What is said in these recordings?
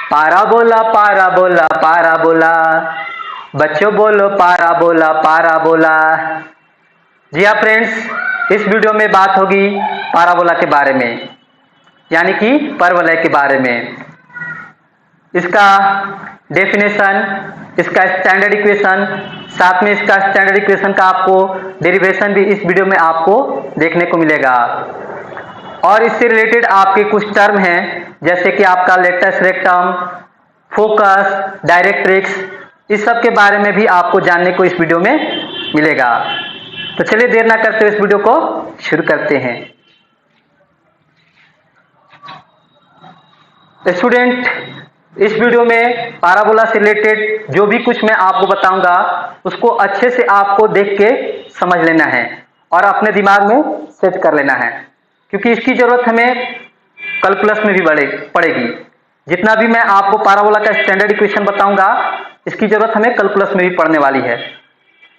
Parabola parabola parabola, बच्चों बोलो parabola parabola. जी हाँ फ्रेंड्स, इस वीडियो में बात होगी पाराबोला के बारे में, यानी कि परवलय के बारे में। इसका डेफिनेशन, इसका स्टैंडर्ड इक्वेशन, साथ में इसका स्टैंडर्ड इक्वेशन का आपको डेरिवेशन भी इस वीडियो में आपको देखने को मिलेगा। और इससे रिलेटेड आपके कुछ टर्म हैं, जैसे कि आपका लेटस रेक्टम, फोकस, डायरेक्ट्रिक्स, इस सब के बारे में भी आपको जानने को इस वीडियो में मिलेगा। तो चलिए देर ना करते हुए इस वीडियो को शुरू करते हैं। स्टूडेंट, इस वीडियो में पाराबोला से रिलेटेड जो भी कुछ मैं आपको बताऊंगा उसको अच्छे से आपको देख के समझ लेना है और अपने दिमाग में सेट कर लेना है, क्योंकि इसकी जरूरत हमें कैलकुलस में भी पड़ेगी। जितना भी मैं आपको पाराबोला का स्टैंडर्ड इक्वेशन बताऊंगा, इसकी जरूरत हमें कैलकुलस में भी पड़ने वाली है।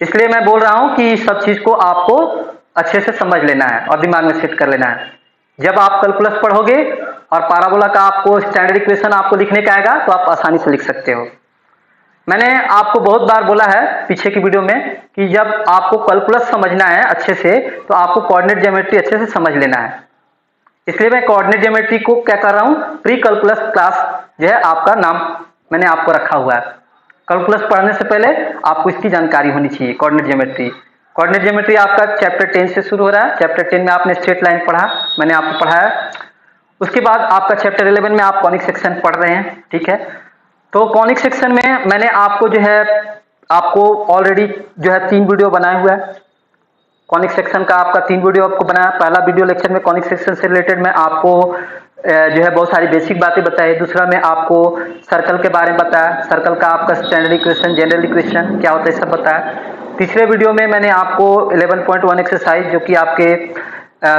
इसलिए मैं बोल रहा हूं कि इस सब चीज को आपको अच्छे से समझ लेना है और दिमाग में सेट कर लेना है। जब आप कैलकुलस पढ़ोगे और पाराबोला का आपको स्टैंडर्ड इक्वेशन आपको लिखने का आएगा तो आप आसानी से लिख सकते हो। मैंने आपको बहुत बार बोला है पीछे की वीडियो में कि जब आपको कैलकुलस समझना है अच्छे से तो आपको कोऑर्डिनेट ज्योमेट्री अच्छे से समझ लेना है। इसलिए मैं कोऑर्डिनेट ज्योमेट्री को क्या कर रहा हूं, प्री कैलकुलस क्लास जो है आपका नाम मैंने आपको रखा हुआ है। कैलकुलस पढ़ने से पहले आपको इसकी जानकारी होनी चाहिए। कोऑर्डिनेट ज्योमेट्री, कोऑर्डिनेट ज्योमेट्री आपका चैप्टर 10 से शुरू हो रहा है। चैप्टर 10 में आपने स्ट्रेट लाइन पढ़ा, मैंने आपको पढ़ाया। उसके बाद आपका चैप्टर 11 में आप कॉनिक सेक्शन पढ़ रहे हैं, ठीक है। तो कॉनिक सेक्शन में मैंने आपको जो है आपको ऑलरेडी जो है 3 वीडियो बनाया हुआ है। कॉनिक सेक्शन का आपका 3 वीडियो आपको बनाया। पहला वीडियो लेक्चर में कॉनिक सेक्शन से रिलेटेड मैं आपको जो है बहुत सारी बेसिक बातें बताई। दूसरा में आपको सर्कल के बारे में बताया, सर्कल का आपका स्टैंडर्ड इक्वेशन, जनरल इक्वेशन क्या होता है, सब बताया। तीसरे वीडियो में मैंने आपको 11.1 एक्सरसाइज जो कि आपके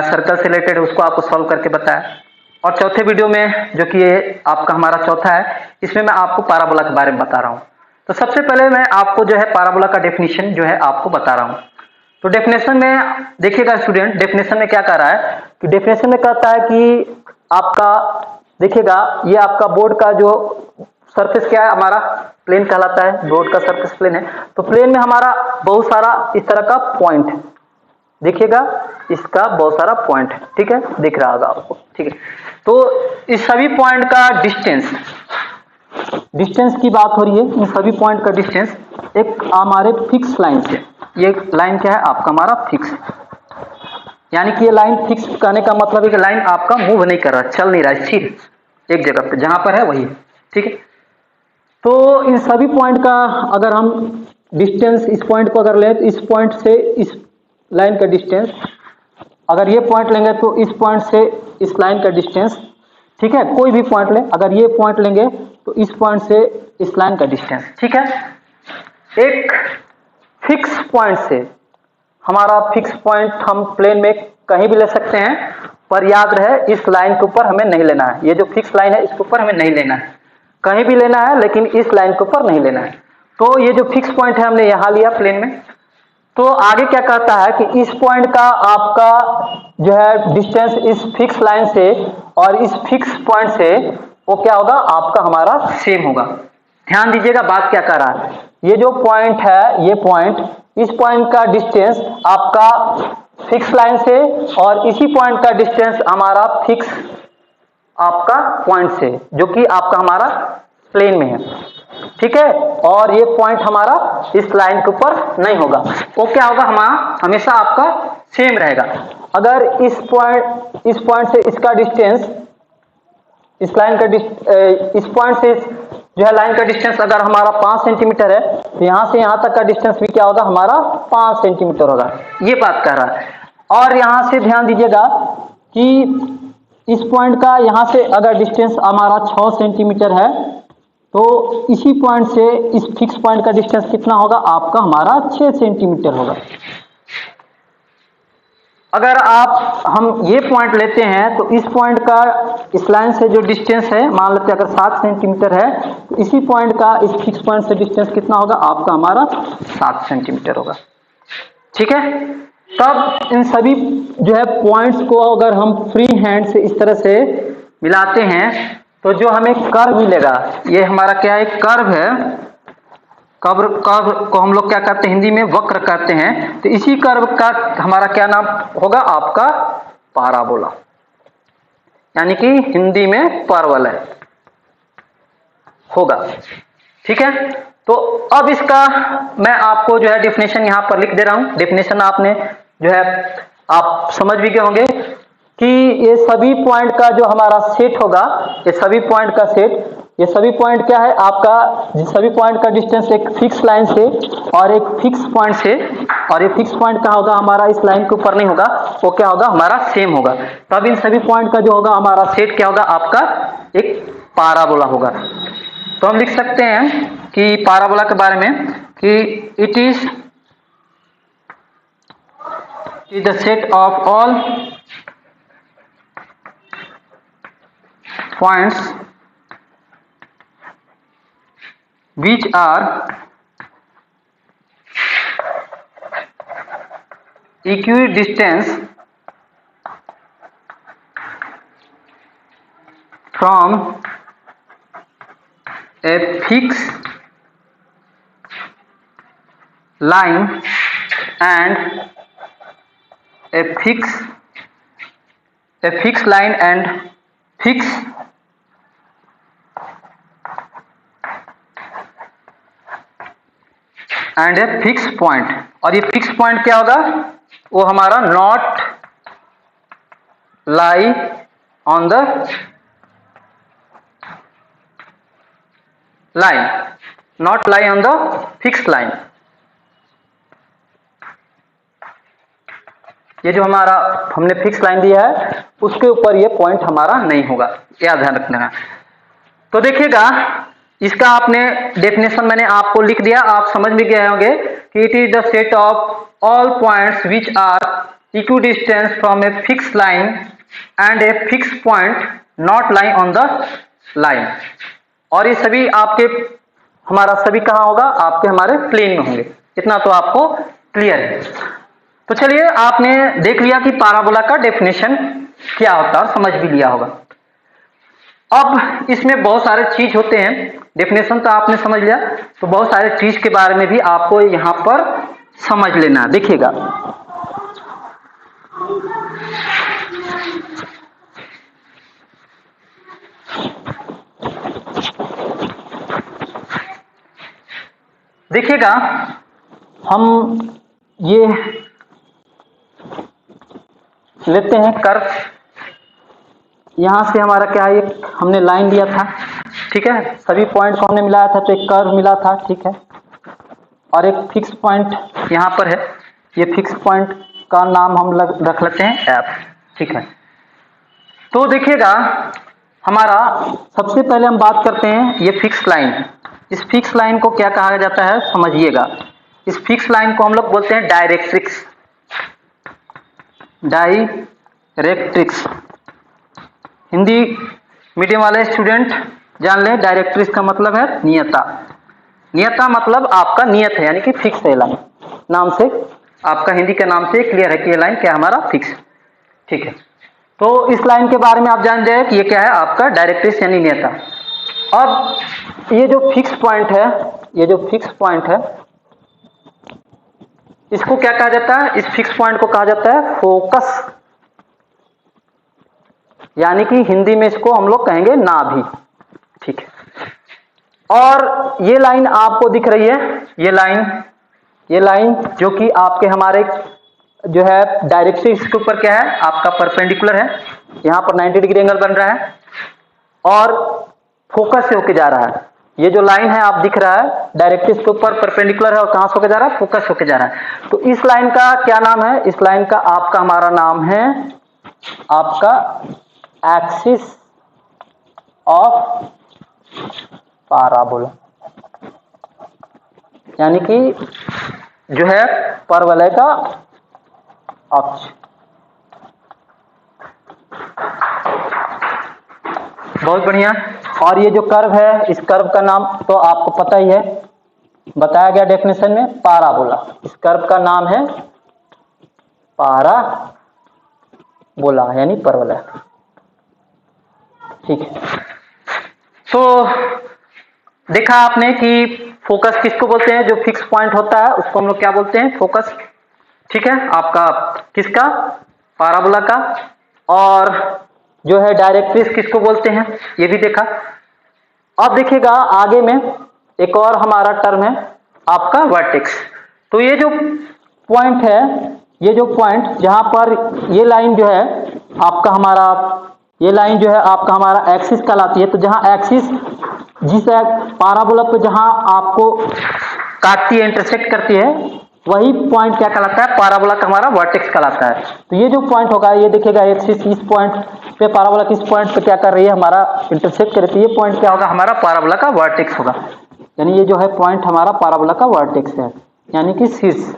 सर्कल से रिलेटेड उसको आपको सॉल्व करके बताया। और चौथे वीडियो में जो कि ये आपका हमारा चौथा है, इसमें मैं आपको पाराबोला के बारे में बता रहा हूँ। तो सबसे पहले मैं आपको जो है पाराबोला का डेफिनेशन जो है आपको बता रहा हूँ। तो डेफिनेशन में देखिएगा स्टूडेंट, डेफिनेशन में क्या कह रहा है कि डेफिनेशन में कहता है कि आपका देखिएगा ये आपका बोर्ड का जो सरफेस क्या है, हमारा प्लेन कहलाता है। बोर्ड का सरफेस प्लेन है, तो प्लेन में हमारा बहुत सारा इस तरह का पॉइंट है। देखिएगा इसका बहुत सारा पॉइंट है, ठीक है, दिख रहा होगा आपको, ठीक है। तो इस सभी पॉइंट का डिस्टेंस की बात हो रही है। इन सभी पॉइंट का डिस्टेंस एक हमारे फिक्स लाइन से, ये लाइन क्या है आपका हमारा फिक्स, यानी कि ये लाइन फिक्स कहने का मतलब है कि लाइन आपका मूव नहीं कर रहा, चल नहीं रहा, स्थिर एक जगह पे जहां पर है वही, ठीक है। तो इन सभी पॉइंट का अगर हम डिस्टेंस, इस पॉइंट को अगर लें तो इस पॉइंट से इस लाइन का डिस्टेंस, अगर ये पॉइंट लेंगे तो इस पॉइंट से इस लाइन का डिस्टेंस, ठीक है, कोई भी पॉइंट लें। अगर ये पॉइंट लेंगे तो इस पॉइंट से इस लाइन का डिस्टेंस, ठीक है। एक फिक्स पॉइंट से, हमारा फिक्स पॉइंट हम प्लेन में कहीं भी ले सकते हैं, पर याद रहे इस लाइन के ऊपर हमें नहीं लेना है। ये जो फिक्स लाइन है इसके ऊपर हमें नहीं लेना है, कहीं भी लेना है लेकिन इस लाइन के ऊपर नहीं लेना है। तो ये जो फिक्स पॉइंट है हमने यहां लिया प्लेन में। तो आगे क्या कहता है कि इस पॉइंट का आपका जो है डिस्टेंस इस फिक्स लाइन से और इस फिक्स पॉइंट से वो क्या होगा आपका हमारा सेम होगा। ध्यान दीजिएगा बात क्या कर रहा है। ये जो पॉइंट है, ये पॉइंट, इस पॉइंट का डिस्टेंस आपका फिक्स लाइन से और इसी पॉइंट का डिस्टेंस हमारा फिक्स आपका पॉइंट से जो कि आपका हमारा प्लेन में है, ठीक है। और ये पॉइंट हमारा इस लाइन के ऊपर नहीं होगा, वो क्या होगा हमारा हमेशा आपका सेम रहेगा। अगर इस पॉइंट से इसका डिस्टेंस, इस लाइन का इस पॉइंट से जो है लाइन का डिस्टेंस अगर हमारा 5 सेंटीमीटर है तो यहां से यहां तक का डिस्टेंस भी क्या होगा हमारा 5 सेंटीमीटर होगा। ये बात कर रहा है। और यहां से ध्यान दीजिएगा कि इस पॉइंट का यहां से अगर डिस्टेंस हमारा 6 सेंटीमीटर है तो इसी पॉइंट से इस फिक्स पॉइंट का डिस्टेंस कितना होगा आपका हमारा 6 सेंटीमीटर होगा। अगर हम ये पॉइंट लेते हैं तो इस पॉइंट का इस लाइन से जो डिस्टेंस है, मान लेते हैं अगर 7 सेंटीमीटर है तो इसी पॉइंट का इस फिक्स पॉइंट से डिस्टेंस कितना होगा आपका हमारा 7 सेंटीमीटर होगा, ठीक है। तब इन सभी जो है पॉइंट्स को अगर हम फ्री हैंड से इस तरह से मिलाते हैं तो जो हमें कर्व मिलेगा, ये हमारा क्या है, कर्व है। कर्व कर्व को हम लोग क्या कहते हैं, हिंदी में वक्र कहते हैं। तो इसी कर्व का हमारा क्या नाम होगा, आपका पाराबोला, यानी कि हिंदी में परवलय होगा। ठीक है, तो अब इसका मैं आपको जो है डेफिनेशन यहां पर लिख दे रहा हूं। डेफिनेशन आपने जो है आप समझ भी गए होंगे कि ये सभी पॉइंट का जो हमारा सेट होगा, ये सभी पॉइंट का सेट, ये सभी पॉइंट क्या है आपका, सभी पॉइंट का डिस्टेंस एक फिक्स लाइन से और एक फिक्स पॉइंट से, और ये फिक्स पॉइंट कहाँ होगा, हमारा इस लाइन के ऊपर नहीं होगा, वो क्या होगा, हमारा सेम होगा। तब इन सभी पॉइंट का जो होगा हमारा सेट क्या होगा, आपका एक पाराबोला होगा। तो हम लिख सकते हैं कि पाराबोला के बारे में कि it is the set of all points which are equidistant from a fixed line and a fixed line and fixed and a fix point. और ये फिक्स पॉइंट क्या होगा, वो हमारा not lie on the line, not lie on the fix line. ये जो हमारा हमने फिक्स लाइन दिया है उसके ऊपर ये पॉइंट हमारा नहीं होगा, याद ध्यान रखना है। तो देखिएगा, इसका आपने डेफिनेशन मैंने आपको लिख दिया, आप समझ में गए होंगे कि it is the set of all points which are equidistance from a fix line and a fix point not lying on the line. और ये सभी आपके हमारा सभी कहाँ होगा, आपके हमारे प्लेन में होंगे। इतना तो आपको क्लियर है। तो चलिए, आपने देख लिया कि पाराबोला का डेफिनेशन क्या होता है, समझ भी लिया होगा। अब इसमें बहुत सारे चीज होते हैं, डेफिनेशन तो आपने समझ लिया, तो बहुत सारे चीज के बारे में भी आपको यहां पर समझ लेना। देखिएगा, देखिएगा, हम ये लेते हैं कर्व। यहां से हमारा क्या है, एक हमने लाइन लिया था, ठीक है, सभी पॉइंट को हमने मिलाया था तो एक कर्व मिला था, ठीक है, और एक फिक्स पॉइंट यहां पर है। ये फिक्स पॉइंट का नाम हम रख लेते हैं एफ, ठीक है। तो देखिएगा, हमारा सबसे पहले हम बात करते हैं ये फिक्स लाइन। इस फिक्स लाइन को क्या कहा जाता है, समझिएगा। इस फिक्स लाइन को हम लोग बोलते हैं डायरेक्ट्रिक्स। डायरेक्ट्रिक्स, हिंदी मीडियम वाले स्टूडेंट जान लें, डायरेक्ट्रिक्स का मतलब है नियता। नियता मतलब आपका नियत है, यानी कि फिक्स है लाइन। नाम से आपका हिंदी के नाम से क्लियर है कि ये लाइन क्या हमारा फिक्स, ठीक है। तो इस लाइन के बारे में आप जान जाए कि ये क्या है, आपका डायरेक्ट्रिक्स यानी नियता। अब ये जो फिक्स पॉइंट है, ये जो फिक्स पॉइंट है, इसको क्या कहा जाता है, इस फिक्स पॉइंट को कहा जाता है फोकस, यानी कि हिंदी में इसको हम लोग कहेंगे नाभि, ठीक है। और ये लाइन आपको दिख रही है, ये लाइन जो कि आपके हमारे जो है डायरेक्ट्रिक्स के ऊपर क्या है, आपका परपेंडिकुलर है। यहां पर 90 डिग्री एंगल बन रहा है और फोकस से होके जा रहा है। ये जो लाइन है आप दिख रहा है, डायरेक्ट्रिक्स के ऊपर परपेंडिकुलर है और कहां से होके जा रहा है, फोकस होके जा रहा है। तो इस लाइन का क्या नाम है, इस लाइन का आपका हमारा नाम है आपका एक्सिस ऑफ पाराबोला, यानी कि जो है परवलय का अक्ष। बहुत बढ़िया। और ये जो कर्व है, इस कर्व का नाम तो आपको पता ही है, बताया गया डेफिनेशन में, पाराबोला। इस कर्व का नाम है पाराबोला, यानी परवलय, ठीक है। तो देखा आपने कि फोकस किसको बोलते हैं, जो फिक्स पॉइंट होता है उसको हम लोग क्या बोलते हैं, फोकस। ठीक है, आपका किसका, पाराबोला का। और जो है डायरेक्ट्रिक्स किसको बोलते हैं, ये भी देखा। अब देखिएगा आगे में एक और हमारा टर्म है आपका वर्टेक्स। तो ये जो पॉइंट है, ये जो पॉइंट जहां पर ये लाइन जो है आपका हमारा, ये लाइन जो है आपका हमारा एक्सिस कहलाती है। तो जहां एक्सिस जिस पाराबोला पे जहां आपको काटती है, इंटरसेक्ट करती है, वही पॉइंट क्या कहलाता है, पाराबोला का हमारा वर्टेक्स कहलाता है। तो ये जो पॉइंट होगा, ये देखिएगा एक्सिस इस पॉइंट पे, पाराबोला किस पॉइंट पे क्या कर रही है, हमारा इंटरसेक्ट कर रही है, ये पॉइंट क्या होगा, हमारा पाराबोला का वर्टेक्स होगा। यानी ये जो है पॉइंट हमारा पाराबोला का वर्टेक्स है, यानी कि शीर्ष।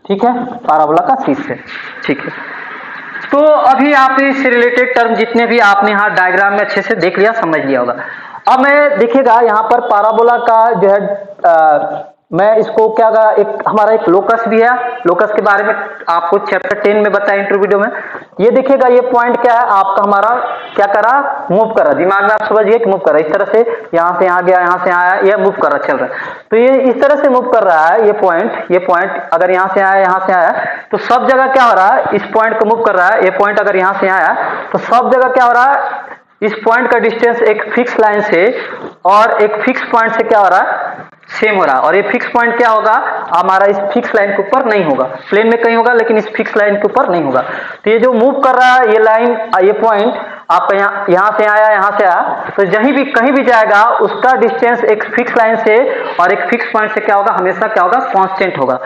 ठीक है, पाराबोला का शीर्ष है। ठीक है, तो अभी आप इस रिलेटेड टर्म जितने भी आपने यहाँ डायग्राम में अच्छे से देख लिया, समझ लिया होगा। अब मैं देखिएगा यहाँ पर पाराबोला का जो है मैं इसको क्या कहा, एक हमारा एक लोकस भी है। लोकस के बारे में आपको चैप्टर 10 में बताया इंट्रो में। ये देखिएगा ये पॉइंट क्या है आपका, हमारा क्या करा, मूव करा, दिमाग में आप समझिए कि मूव करा, इस तरह से यहाँ से यहाँ गया, यहाँ से आया, ये मूव कर रहा, चल रहा है। तो ये इस तरह से मूव कर रहा है, ये पॉइंट अगर यहाँ से आया, यहाँ से आया, तो सब जगह क्या हो रहा है, इस पॉइंट को मूव कर रहा है। ये पॉइंट अगर यहाँ से आया तो सब जगह क्या हो रहा है, इस पॉइंट का डिस्टेंस एक फिक्स लाइन से और एक फिक्स पॉइंट से क्या हो रहा है, सेम हो रहा है। और ये फिक्स पॉइंट क्या होगा, हमारा इस फिक्स लाइन के ऊपर नहीं होगा, प्लेन में कहीं होगा लेकिन इस फिक्स लाइन के ऊपर नहीं होगा। तो ये जो मूव कर रहा है ये लाइन, ये पॉइंट आप यहाँ से आया, यहाँ से आया, तो कहीं भी जाएगा उसका डिस्टेंस एक फिक्स लाइन से और एक फिक्स पॉइंट से क्या होगा, हमेशा क्या होगा, कांस्टेंट होगा।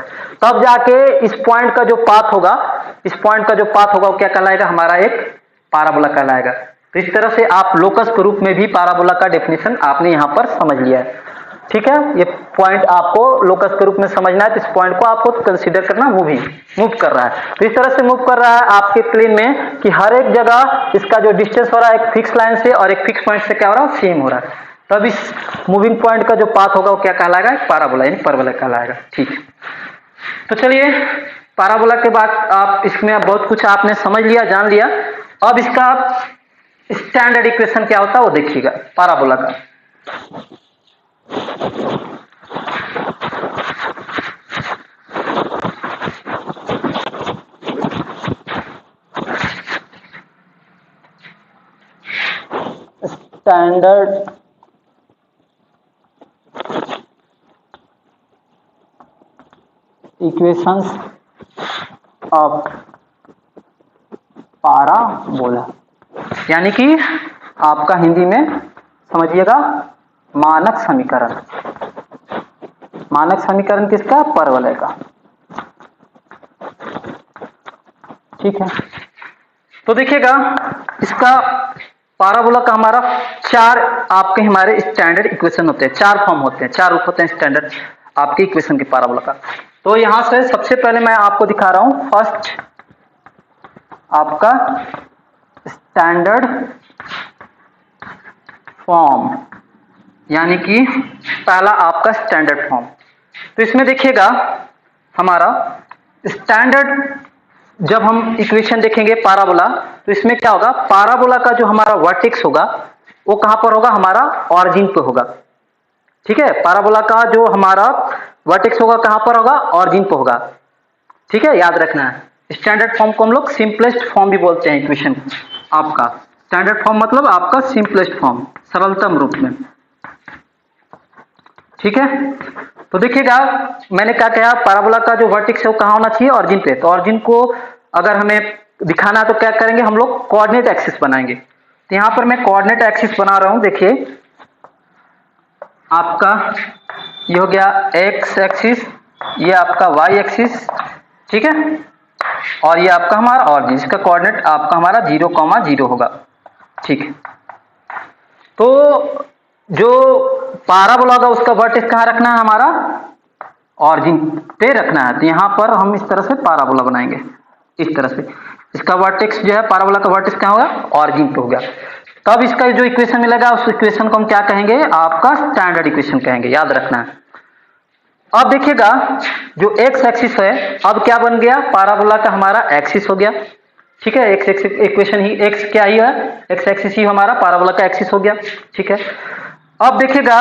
तब जाके इस पॉइंट का जो पाथ होगा, इस पॉइंट का जो पाथ होगा वो क्या कहलाएगा, हमारा एक पाराबोला कहलाएगा। तो इस तरह से आप लोकस के रूप में भी पाराबोला का डेफिनेशन आपने यहाँ पर समझ लिया है। ठीक है, ये पॉइंट आपको लोकस के रूप में समझना है, तो इस पॉइंट को आपको कंसीडर करना मूव कर रहा है। तो इस तरह से मूव कर रहा है आपके प्लेन में कि हर एक जगह इसका जो डिस्टेंस हो रहा है एक फिक्स लाइन से और एक फिक्स पॉइंट से क्या हो रहा है, सेम हो रहा है। तब इस मूविंग पॉइंट का जो पाथ होगा वो क्या कहलाएगा, पाराबोला यानी परवलय कहलाएगा। ठीक है, तो चलिए पाराबोला के बाद आप इसमें बहुत कुछ आपने समझ लिया, जान लिया। अब इसका स्टैंडर्ड इक्वेशन क्या होता है वो देखिएगा पाराबोला का। स्टैंडर्ड इक्वेशंस ऑफ पाराबोला, यानी कि आपका हिंदी में समझिएगा मानक समीकरण। मानक समीकरण किसका, परवलय का। ठीक है, तो देखिएगा इसका पाराबोला का हमारा चार आपके हमारे स्टैंडर्ड इक्वेशन होते हैं, चार फॉर्म होते हैं, चार रूप होते हैं स्टैंडर्ड आपके इक्वेशन के पाराबोला का। तो यहां से सबसे पहले मैं आपको दिखा रहा हूं फर्स्ट आपका स्टैंडर्ड फॉर्म, यानी कि पहला आपका स्टैंडर्ड फॉर्म। तो इसमें देखिएगा हमारा स्टैंडर्ड, जब हम इक्वेशन देखेंगे पाराबोला, तो इसमें क्या होगा, पाराबोला का जो हमारा वर्टेक्स होगा वो कहां पर होगा, हमारा ऑरिजिन पे होगा। ठीक है, पाराबोला का जो हमारा वर्टेक्स होगा कहां पर होगा, ऑरिजिन पे होगा। ठीक है, याद रखना है। स्टैंडर्ड फॉर्म को हम लोग सिंपलेस्ट फॉर्म भी बोलते हैं इक्वेशन आपका। स्टैंडर्ड फॉर्म मतलब आपका सिंपलेस्ट फॉर्म, सरलतम रूप में। ठीक है, तो देखिएगा मैंने क्या कहा, पाराबोला का जो वर्टेक्स है वो कहां होना चाहिए, ऑरिजिन पे। तो ऑरिजिन को अगर हमें दिखाना है तो क्या करेंगे, हम लोग कोऑर्डिनेट एक्सिस बनाएंगे। तो यहां पर मैं कोऑर्डिनेट एक्सिस बना रहा हूं। देखिए आपका ये हो गया एक्स एक्सिस, ये आपका वाई एक्सिस, ठीक है, और ये आपका हमारा ऑरिजिन, इसका कोऑर्डिनेट आपका हमारा 0,0 होगा। ठीक है, तो जो पाराबोला होगा उसका वर्टेक्स कहां रखना है, हमारा ऑरिजिन पे रखना है। तो यहां पर हम इस तरह से पाराबोला बनाएंगे, इस तरह से। इसका वर्टेक्स जो है पाराबोला का वर्टेक्स कहां होगा, ऑरिजिन पे हो गया। तब इसका जो इक्वेशन मिलेगा उस इक्वेशन को हम क्या कहेंगे, आपका स्टैंडर्ड इक्वेशन कहेंगे, याद रखना है। अब देखिएगा जो एक्स एक्सिस है अब क्या बन गया, पाराबोला का हमारा एक्सिस हो गया। ठीक है, एक्स एक्सिस इक्वेशन ही एक्स क्या ही है, एक्स एक्सिस ही हमारा पाराबोला का एक्सिस हो गया। ठीक है, अब देखिएगा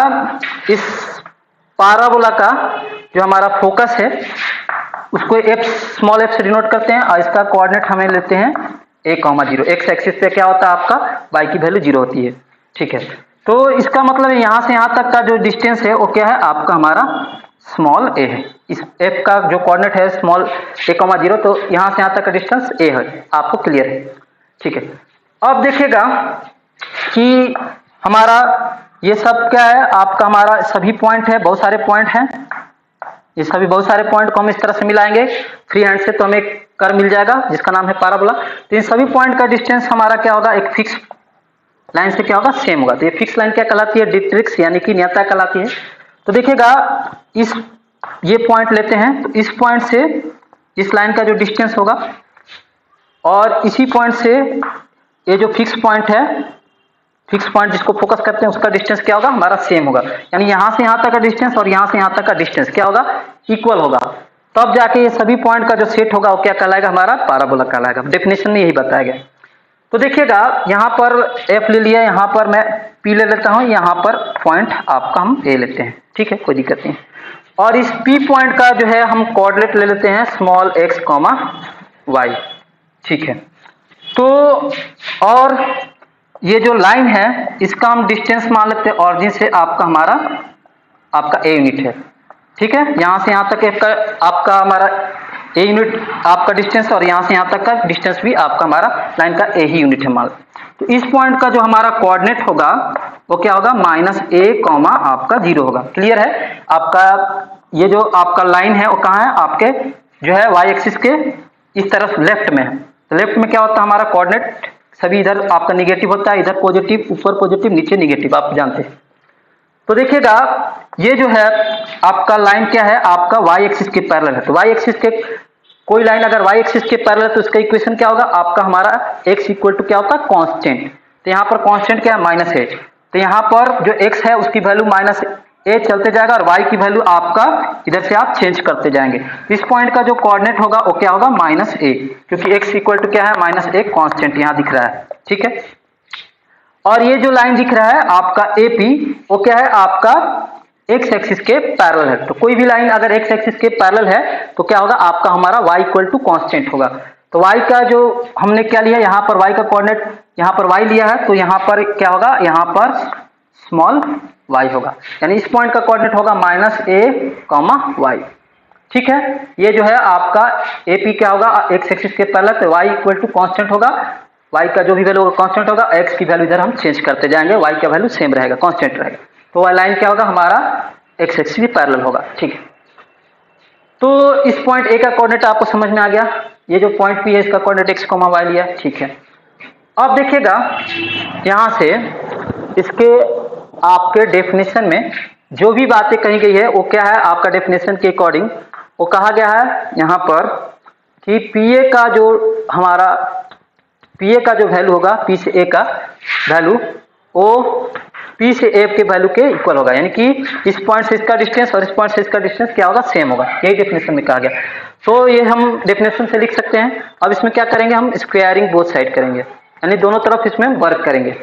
इस पाराबोला का जो हमारा फोकस है उसको एफ स्मॉल एफ से डिनोट करते हैं और इसका कोऑर्डिनेट हमें लेते हैं a, 0। एक्स एक्सिस पे क्या होता है आपका y की वैल्यू 0 होती है। ठीक है, तो इसका मतलब यहां से यहां तक का जो डिस्टेंस है वो क्या है आपका हमारा स्मॉल a है। इस f का जो कोऑर्डिनेट है स्मॉल a, 0, तो यहां से यहां तक का डिस्टेंस a है। आपको क्लियर है? ठीक है, अब देखिएगा कि हमारा ये सब क्या है आपका हमारा सभी पॉइंट है, बहुत सारे पॉइंट हैं। ये सभी बहुत सारे पॉइंट को हम इस तरह से मिलाएंगे फ्री हैंड से तो हमें कर मिल जाएगा जिसका नाम है पाराबोला। तो इन सभी पॉइंट का डिस्टेंस हमारा क्या होगा, एक फिक्स लाइन से क्या होगा, सेम होगा। तो ये फिक्स लाइन क्या कहलाती है, डिरेक्ट्रिक्स यानी कि नियता कहलाती है। तो देखिएगा इस ये पॉइंट लेते हैं तो इस पॉइंट से इस लाइन का जो डिस्टेंस होगा और इसी पॉइंट से ये जो फिक्स पॉइंट है, फिक्स पॉइंट जिसको फोकस करते हैं उसका डिस्टेंस क्या होगा हमारा सेम होगा। यानी यहां से यहां तक का डिस्टेंस और यहां से यहां तक का डिस्टेंस क्या होगा, इक्वल होगा। तब जाके ये सभी पॉइंट का जो सेट होगा वो क्या कहलाएगा, हमारा पाराबोला कहलाएगा। डेफिनेशन में यही बताया गया। तो देखिएगा यहां पर एफ ले लिया, यहां पर मैं पी ले लेता हूं, यहां पर पॉइंट आपका हम ए लेते हैं। ठीक है, कोई दिक्कत नहीं। और इस पी पॉइंट का जो है हम कोऑर्डिनेट ले लेते हैं स्मॉल एक्स, वाई। ठीक है, तो और ये जो लाइन है इसका हम डिस्टेंस मान लेते हैं ऑरिजिन से आपका हमारा आपका ए यूनिट है। ठीक है, यहां से यहां तक का आपका हमारा ए यूनिट आपका डिस्टेंस और यहां से यहां तक का डिस्टेंस भी आपका हमारा लाइन का ए ही यूनिट है मान। तो इस पॉइंट का जो हमारा कोऑर्डिनेट होगा वो क्या होगा, -a, आपका 0 होगा। क्लियर है? आपका ये जो आपका लाइन है वो कहाँ है, आपके जो है वाई एक्सिस के इस तरफ लेफ्ट में है। तो लेफ्ट में क्या होता है हमारा कोऑर्डिनेट सभी इधर आपका निगेटिव होता है, इधर पॉजिटिव, ऊपर पॉजिटिव नीचे निगेटिव, आप जानते हैं। तो देखिएगा ये जो है आपका लाइन क्या है, आपका वाई एक्सिस के पैरेलल है। तो वाई एक्सिस के कोई लाइन अगर वाई एक्सिस के पैरेलल है तो इसका इक्वेशन क्या होगा आपका हमारा x इक्वल टू क्या होता है, कांस्टेंट। तो यहाँ पर कांस्टेंट क्या है, -a। तो यहाँ पर जो x है उसकी वैल्यू -a चलते जाएगा और y की वैल्यू आपका इधर से आप चेंज करते जाएंगे। इस पॉइंट का जो कोऑर्डिनेट होगा वो क्या होगा, -a, क्योंकि x इक्वल टू क्या है, -a कांस्टेंट यहाँ दिख रहा है। ठीक है, और ये जो लाइन दिख रहा है आपका AP वो क्या है आपका x एक्सिस के पैरेलल है। तो कोई भी लाइन अगर x एक्सिस के पैरेलल है तो क्या होगा आपका हमारा y इक्वल टू कांस्टेंट होगा। तो y का जो हमने क्या लिया, यहाँ पर y का कोऑर्डिनेट यहाँ पर y लिया है तो यहाँ पर क्या होगा, यहाँ पर स्मॉल y होगा। यानी इस पॉइंट का कोऑर्डिनेट होगा -a, y। ठीक है, ये जो है आपका AP क्या होगा, x एक्सिस के पैरेलल, तो y इक्वल टू कांस्टेंट होगा। y का जो भी वैल्यू होगा कांस्टेंट होगा, x की वैल्यू इधर हम चेंज करते जाएंगे, y का वैल्यू सेम रहेगा, कांस्टेंट रहेगा। तो वह लाइन क्या होगा हमारा x एक्सिस के पैरेलल होगा। ठीक है, तो इस पॉइंट A का कोऑर्डिनेट आपको समझ में आ गया। ये जो पॉइंट P है इसका कोऑर्डिनेट x, y लिया। ठीक है, अब देखिएगा यहां से इसके आपके डेफिनेशन में जो भी बातें कही गई है वो क्या है आपका डेफिनेशन के अकॉर्डिंग वो कहा गया है यहाँ पर कि PA का जो हमारा PA का जो वैल्यू होगा, P से A का वैल्यू वो P से A के वैल्यू के इक्वल होगा। यानी कि इस पॉइंट से इसका डिस्टेंस और इस पॉइंट से इसका डिस्टेंस क्या होगा, सेम होगा। यही डेफिनेशन में कहा गया। तो ये हम डेफिनेशन से लिख सकते हैं। अब इसमें क्या करेंगे, हम स्क्वायरिंग बोथ साइड करेंगे, यानी दोनों तरफ इसमें वर्क करेंगे।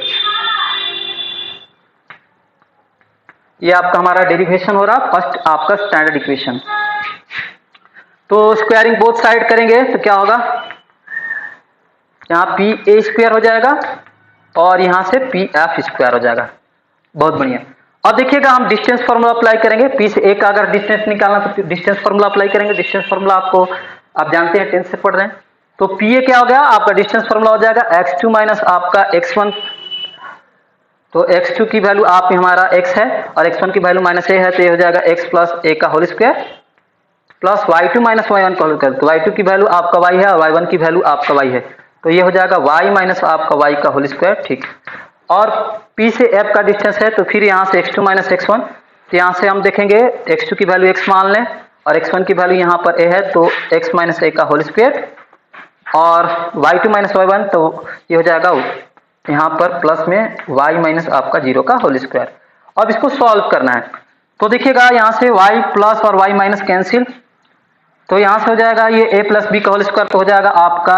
ये आपका हमारा डेरिवेशन हो रहा फर्स्ट आपका स्टैंडर्ड इक्वेशन। तो स्क्वायरिंग बोथ साइड करेंगे तो क्या होगा, यहाँ PA स्क्वायर हो जाएगा और यहाँ से PF स्क्वायर हो जाएगा। बहुत बढ़िया। अब देखिएगा हम डिस्टेंस फार्मूला अप्लाई करेंगे। P से A का अगर डिस्टेंस निकालना तो डिस्टेंस फार्मूला अप्लाई करेंगे। डिस्टेंस फार्मूला आपको आप जानते हैं, 10th से पढ़ रहे हैं। तो PA क्या हो गया आपका डिस्टेंस फार्मूला हो जाएगा x2 माइनस आपका x1। तो x2 की वैल्यू आप हमारा x है और x1 की वैल्यू -a है, तो ये हो जाएगा x प्लस a का whole square plus y2 minus y1 का होल स्क्वायर। तो y2 की वैल्यू आपका y है और y1 की वैल्यू आपका y है, तो ये हो जाएगा y माइनस आपका y का होल स्क्वायर। ठीक, और P से F का डिस्टेंस है तो फिर यहाँ से x2 माइनस x1। तो यहाँ से हम देखेंगे x2 की वैल्यू x मान लें और x1 की वैल्यू यहाँ पर a है, तो x माइनस a का होल स्क्वायर और y2 माइनस y1, तो ये हो जाएगा यहाँ पर प्लस में y माइनस आपका 0 का होल स्क्वायर। अब इसको सॉल्व करना है तो देखिएगा यहाँ से y प्लस और y माइनस कैंसिल, तो यहाँ से हो जाएगा ये a प्लस बी का होल स्क्वायर, तो हो जाएगा आपका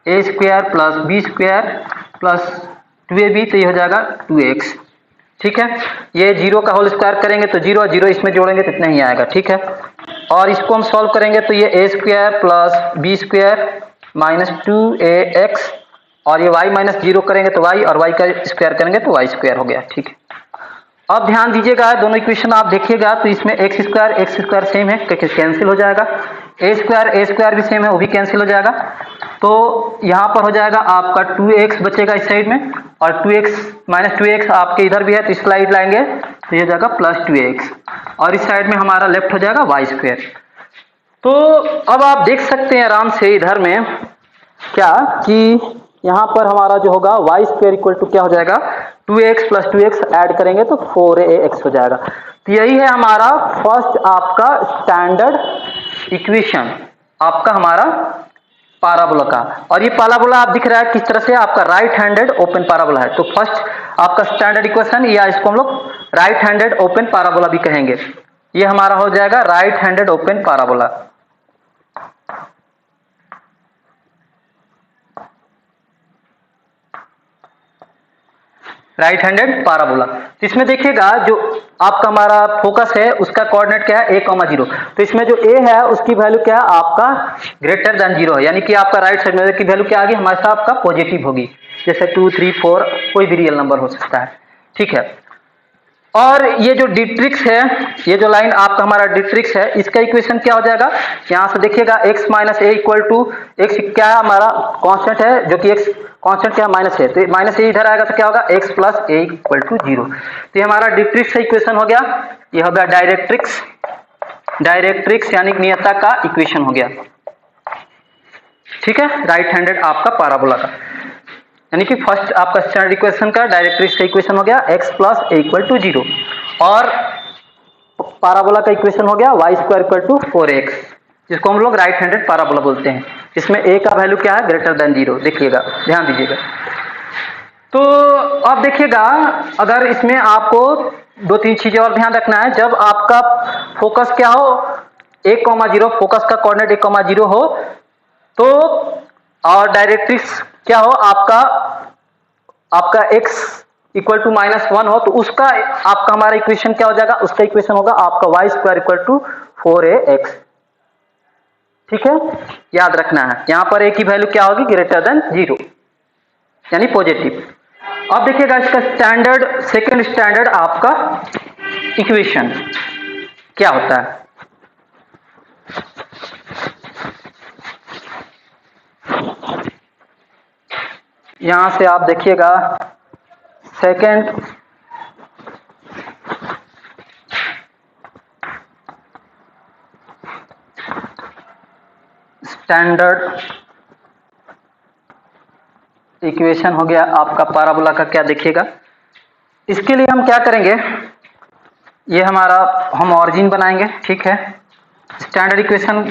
a square plus b square plus 2ab, तो ये हो जाएगा 2x। ठीक है, ये 0 का होल स्क्वायर करेंगे तो 0 0 इसमें जोड़ेंगे तो इतना ही आएगा। ठीक है, और इसको हम सॉल्व करेंगे तो ये a square plus b square minus 2ax, और ये y माइनस 0 करेंगे तो y, और y का स्क्वायर करेंगे तो y स्क्वायर हो गया। ठीक है, अब ध्यान दीजिएगा, दोनों इक्वेशन आप देखिएगा तो इसमें एक्स स्क्वायर सेम है, कैंसिल हो जाएगा। ए स्क्वायर भी सेम है, वो भी कैंसिल हो जाएगा। तो यहाँ पर हो जाएगा आपका 2x बचेगा इस साइड में, और 2x माइनस 2x आपके इधर भी है तो इस साइड लाएंगे तो ये हो जाएगा प्लस 2x, और इस साइड में हमारा लेफ्ट हो जाएगा y स्क्वायर। तो अब आप देख सकते हैं आराम से इधर में क्या कि यहाँ पर हमारा जो होगा y स्क्वायर इक्वल टू क्या हो जाएगा, 2x प्लस 2x ऐड करेंगे तो 4ax हो जाएगा। तो यही है हमारा फर्स्ट आपका स्टैंडर्ड इक्वेशन, आपका हमारा पाराबोला का। और ये पाराबोला आप दिख रहा है किस तरह से, आपका राइट हैंडेड ओपन पाराबोला है। तो फर्स्ट आपका स्टैंडर्ड इक्वेशन, या इसको हम लोग राइट हैंडेड ओपन पाराबोला भी कहेंगे, ये हमारा हो जाएगा right handed open parabola. Right handed parabola. तो इसमें देखिएगा जो आपका हमारा फोकस है उसका कोऑर्डिनेट क्या है, a,0। तो इसमें जो a है उसकी वैल्यू क्या है, आपका ग्रेटर देन 0 है, यानी कि आपका राइट साइड में की वैल्यू क्या आ गई, हमारे साथ आपका पॉजिटिव होगी, जैसे 2 3 4 कोई भी रियल नंबर हो सकता है। ठीक है, और ये जो डिट्रिक्स है, ये जो लाइन आपका हमारा डिट्रिक्स है, इसका इक्वेशन क्या हो जाएगा, यहां से देखिएगा x minus a equal to x, क्या है हमारा कांस्टेंट है, जो कि x कांस्टेंट क्या माइनस है, तो माइनस ए इधर आएगा तो क्या होगा, x plus a equal to 0। तो ये हमारा डिट्रिक्स का इक्वेशन हो गया, ये हो गया डायरेक्ट्रिक्स यानी नियता का इक्वेशन हो गया। ठीक है, राइट हैंडेड आपका पाराबोला का, यानी कि फर्स्ट आपका स्टैंडर्ड इक्वेशन का डायरेक्ट्रिक्स का इक्वेशन हो गया x plus a equal to 0, और पाराबोला का इक्वेशन हो गया y square equal to 4x, जिसको हम लोग राइट हैंडेड पाराबोला बोलते हैं। इसमें a का वैल्यू क्या है, ग्रेटर देन 0। देखिएगा, ध्यान दीजिएगा। तो अब देखिएगा, अगर इसमें आपको 2-3 चीजें और ध्यान रखना है, जब आपका फोकस क्या हो 1,0, फोकस का कोऑर्डिनेट 1,0 हो, तो और डायरेक्ट्रिक्स क्या हो आपका x इक्वल टू -1 हो, तो उसका आपका हमारा इक्वेशन क्या हो जाएगा, उसका इक्वेशन होगा आपका y square equal to 4ax। ठीक है, याद रखना है, यहां पर a की वैल्यू क्या होगी, ग्रेटर देन 0 यानी पॉजिटिव। अब देखिएगा इसका स्टैंडर्ड, सेकंड स्टैंडर्ड आपका इक्वेशन क्या होता है। यहां से आप देखिएगा सेकंड स्टैंडर्ड इक्वेशन हो गया आपका पाराबोला का। क्या देखिएगा, इसके लिए हम क्या करेंगे, ये हमारा हम ऑरिजिन बनाएंगे। ठीक है, स्टैंडर्ड इक्वेशन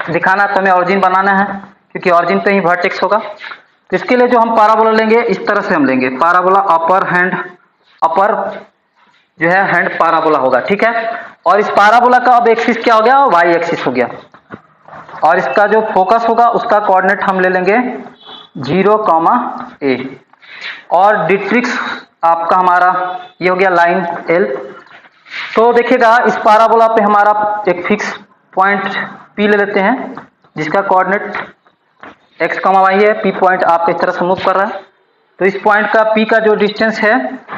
दिखाना तो हमें ऑरिजिन बनाना है, क्योंकि ऑरिजिन पे ही वर्टेक्स होगा। तो इसके लिए जो हम पाराबोला लेंगे, इस तरह से हम लेंगे पाराबोला, अपर जो है हैंड पाराबोला होगा। ठीक है, और इस पाराबोला का अब एक्सिस क्या हो गया, वाई एक्सिस हो गया, और इसका जो फोकस होगा उसका कोऑर्डिनेट हम ले लेंगे 0,a, और डिट्रिक्स आपका हमारा ये हो गया लाइन L। तो देखिएगा इस पाराबोला पे हमारा एक फिक्स पॉइंट P ले लेते हैं, जिसका कोऑर्डिनेट x, y है। P पॉइंट आपको इस तरह से मूव कर रहा है, तो इस पॉइंट का P का जो डिस्टेंस है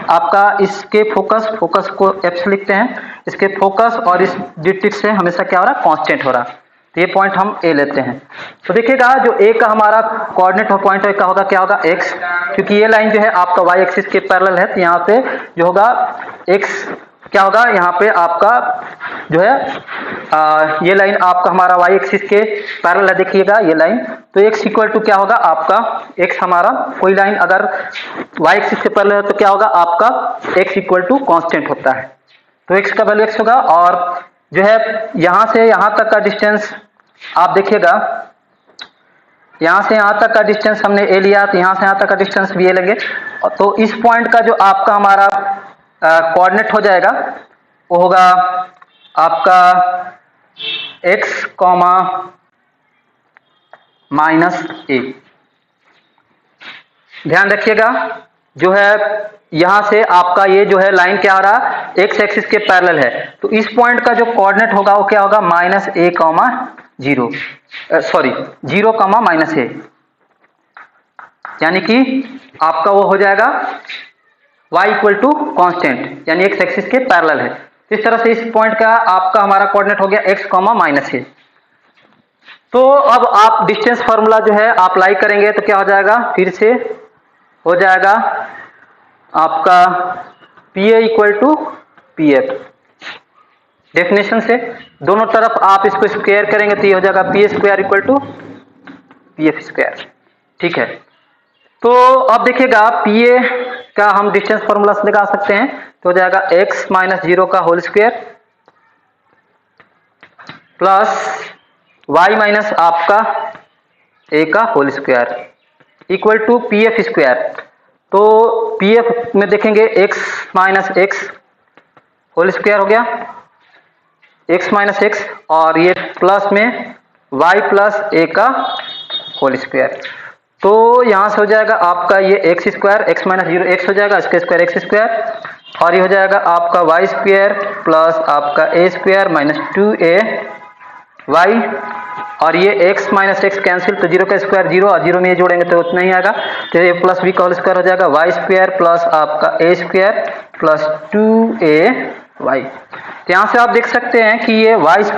आपका, इसके फोकस को F से लिखते हैं, इसके फोकस और इस डिट्रिक्स से हमेशा क्या हो रहा है, कांस्टेंट हो रहा है। तो ये पॉइंट हम A लेते हैं। तो देखिएगा जो A का हमारा कोऑर्डिनेट पॉइंट का होगा क्या होगा, x, क्योंकि ये लाइन जो है आपका y एक्सिस के पैरेलल है, तो यहाँ पे जो होगा x क्या होगा, यहाँ पे आपका जो है ये लाइन आपका हमारा y एक्सिस के पैरेलल है। देखिएगा ये लाइन, तो x इक्वल टू क्या होगा आपका, x हमारा कोई लाइन अगर y एक्सिस के पैरेलल है तो क्या होगा आपका x इक्वल टू कांस्टेंट होता है, तो x का वैल्यू x होगा। और जो है यहां से यहां तक का डिस्टेंस आप देखिएगा, यहां से यहां तक का डिस्टेंस हमने a लिया, तो यहां से यहां तक का डिस्टेंस भी a लेंगे। तो इस पॉइंट का जो आपका हमारा कोऑर्डिनेट हो जाएगा वो होगा आपका x, -a। ध्यान रखिएगा, जो है यहां से आपका ये जो है लाइन क्या आ रहा, एक्स एक्सिस के पैरेलल है, तो इस पॉइंट का जो कोऑर्डिनेट होगा वो क्या होगा, -a, 0, सॉरी 0, -a, यानी कि आपका वो हो जाएगा y = कांस्टेंट, यानी एक्स एक्सिस के पैरेलल है। इस तरह से इस पॉइंट का आपका हमारा कोऑर्डिनेट हो गया x, -a। तो अब आप डिस्टेंस फार्मूला जो है आप अप्लाई करेंगे तो क्या हो जाएगा, फिर से हो जाएगा आपका PA = PF। डेफिनेशन से दोनों तरफ आप इसको स्क्वायर करेंगे तो ये हो जाएगा PA² = PF²। ठीक है, तो अब देखिएगा PA का हम डिस्टेंस फार्मूला से लगा सकते हैं, तो हो जाएगा x - 0 का होल स्क्वायर प्लस y - आपका a का whole square equal to PF²। तो PF में देखेंगे x - x होल स्क्वायर हो गया, x - x, और ये प्लस में y + a का होल स्क्वायर। तो यहां से हो जाएगा आपका ये x² x - 0 x हो जाएगा, इसका स्क्वायर x², और ये हो जाएगा आपका y² प्लस आपका a² - 2ay, और ये x - x कैंसिल, तो 0 का स्क्वायर 0, और 0 में ये जोड़ेंगे तो उतना ही आएगा, तो a + b का होल स्क्वायर हो जाएगा y² प्लस आपका a² प्लस 2ay। तो यहाँ से आप देख सकते हैं कि ये a²